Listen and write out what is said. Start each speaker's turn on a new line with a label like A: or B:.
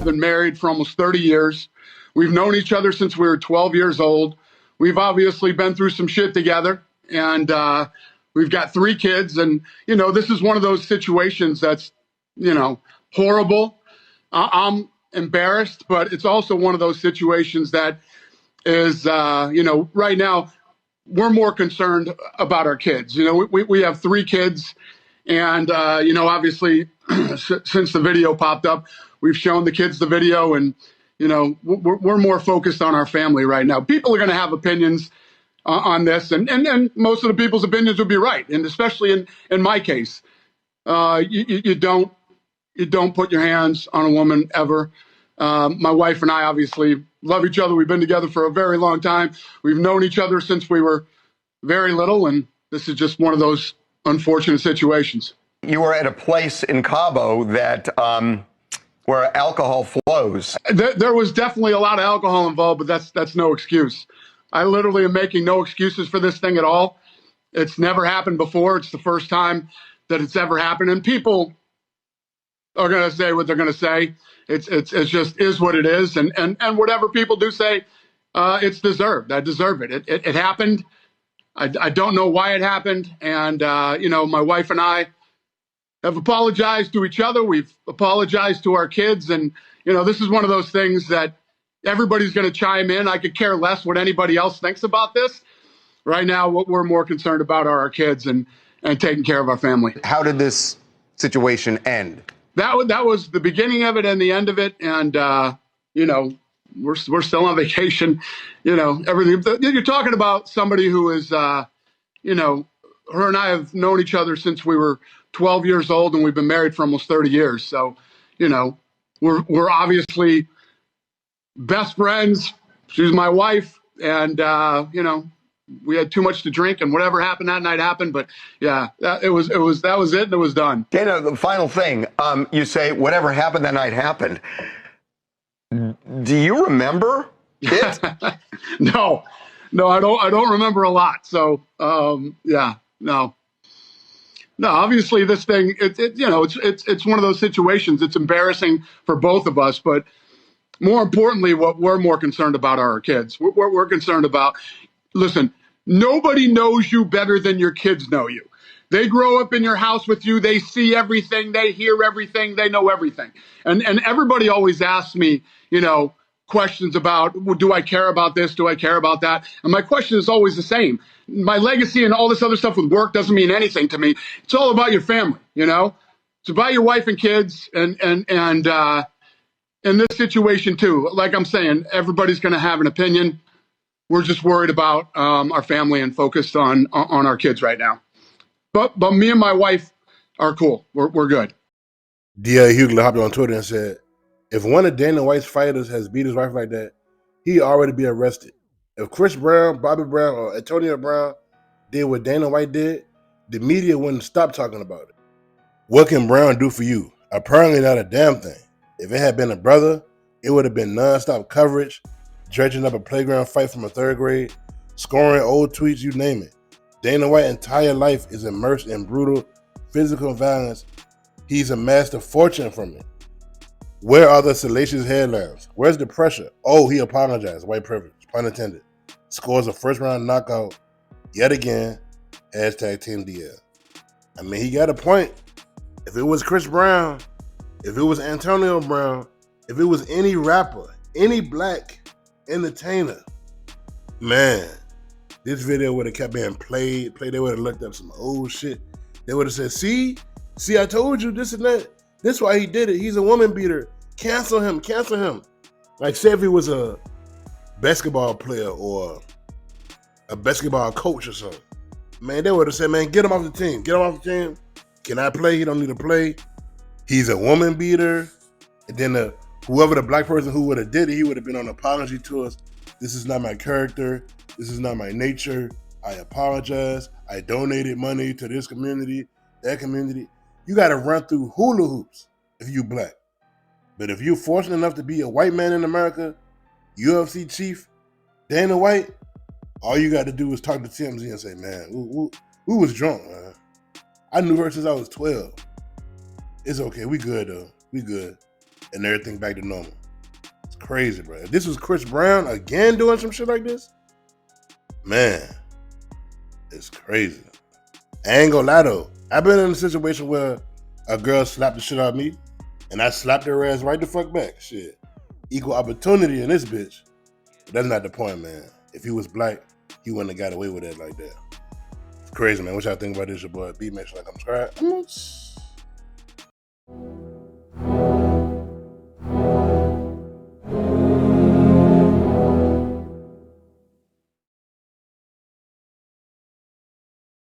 A: been married for almost 30 years. We've known each other since we were 12 years old. We've obviously been through some shit together, and we've got 3 kids. And, this is one of those situations that's, horrible. I'm embarrassed, but it's also one of those situations that is, right now we're more concerned about our kids. We have 3 kids, and, obviously since the video popped up, we've shown the kids the video, and, we're more focused on our family right now. People are going to have opinions on this, and most of the people's opinions would be right. And especially in my case, you don't put your hands on a woman ever. My wife and I obviously love each other. We've been together for a very long time. We've known each other since we were very little, and this is just one of those unfortunate situations.
B: You were at a place in Cabo that where alcohol flows.
A: There was definitely a lot of alcohol involved, but that's no excuse. I literally am making no excuses for this thing at all. It's never happened before. It's the first time that it's ever happened, and people are going to say what they're going to say. It's just is what it is, and whatever people do say, it's deserved. I deserve it. It happened. I don't know why it happened, and my wife and I have apologized to each other. We've apologized to our kids, and this is one of those things that everybody's going to chime in. I could care less what anybody else thinks about this. Right now, what we're more concerned about are our kids and taking care of our family.
B: How did this situation end?
A: That was the beginning of it and the end of it, and we're still on vacation. Everything. You're talking about somebody who is, her and I have known each other since we were 12 years old, and we've been married for almost 30 years. So, we're obviously best friends. She's my wife, and we had too much to drink, and whatever happened that night happened. But yeah, that was it, and it was done.
B: Dana, the final thing, you say whatever happened that night happened. Do you remember it?
A: No, I don't remember a lot. So no. Obviously, this thing, it's one of those situations. It's embarrassing for both of us, but more importantly, what we're more concerned about are our kids. We're concerned about. Listen, nobody knows you better than your kids know you. They grow up in your house with you. They see everything. They hear everything. They know everything. And everybody always asks me, questions about, well, do I care about this? Do I care about that? And my question is always the same. My legacy and all this other stuff with work doesn't mean anything to me. It's all about your family, It's about your wife and kids, and in this situation too. Like I'm saying, everybody's going to have an opinion. We're just worried about our family and focused on our kids right now. But me and my wife are cool. We're good.
C: D.A. Hughley hopped on Twitter and said, if one of Dana White's fighters has beat his wife like that, he'd already be arrested. If Chris Brown, Bobby Brown, or Antonio Brown did what Dana White did, the media wouldn't stop talking about it. What can Brown do for you? Apparently not a damn thing. If it had been a brother, it would have been nonstop coverage, dredging up a playground fight from a 3rd grade, scoring old tweets, you name it. Dana White's entire life is immersed in brutal physical violence. He's amassed a fortune from it. Where are the salacious headlines? Where's the pressure? Oh, he apologized. White privilege, pun intended. Scores a first-round knockout yet again. Hashtag Team DL. I mean, he got a point. If it was Chris Brown, if it was Antonio Brown, if it was any rapper, any black entertainer, man, this video would have kept being played. They would have looked up some old shit. They would have said, see, I told you this and that. This why he did it. He's a woman beater. Cancel him. Like, say if he was a basketball player or a basketball coach or something. Man, they would have said, man, get him off the team. Can I play? He don't need to play. He's a woman beater. And then whoever the black person who would have did it, he would have been on apology tours. This is not my character. This is not my nature. I apologize. I donated money to this community, that community. You got to run through hula hoops if you black. But if you're fortunate enough to be a white man in America, UFC chief, Dana White, all you got to do is talk to TMZ and say, man, we was drunk, man. I knew her since I was 12. It's okay. We good, though. We good. and everything back to normal. It's crazy, bro. If this was Chris Brown again doing some shit like this, man, it's crazy. I ain't gonna lie though. I've been in a situation where a girl slapped the shit out of me, and I slapped her ass right the fuck back. Shit. Equal opportunity in this bitch. But that's not the point, man. If he was black, he wouldn't have got away with that like that. It's crazy, man. What y'all think about this? Your boy B. Make sure I come subscribe.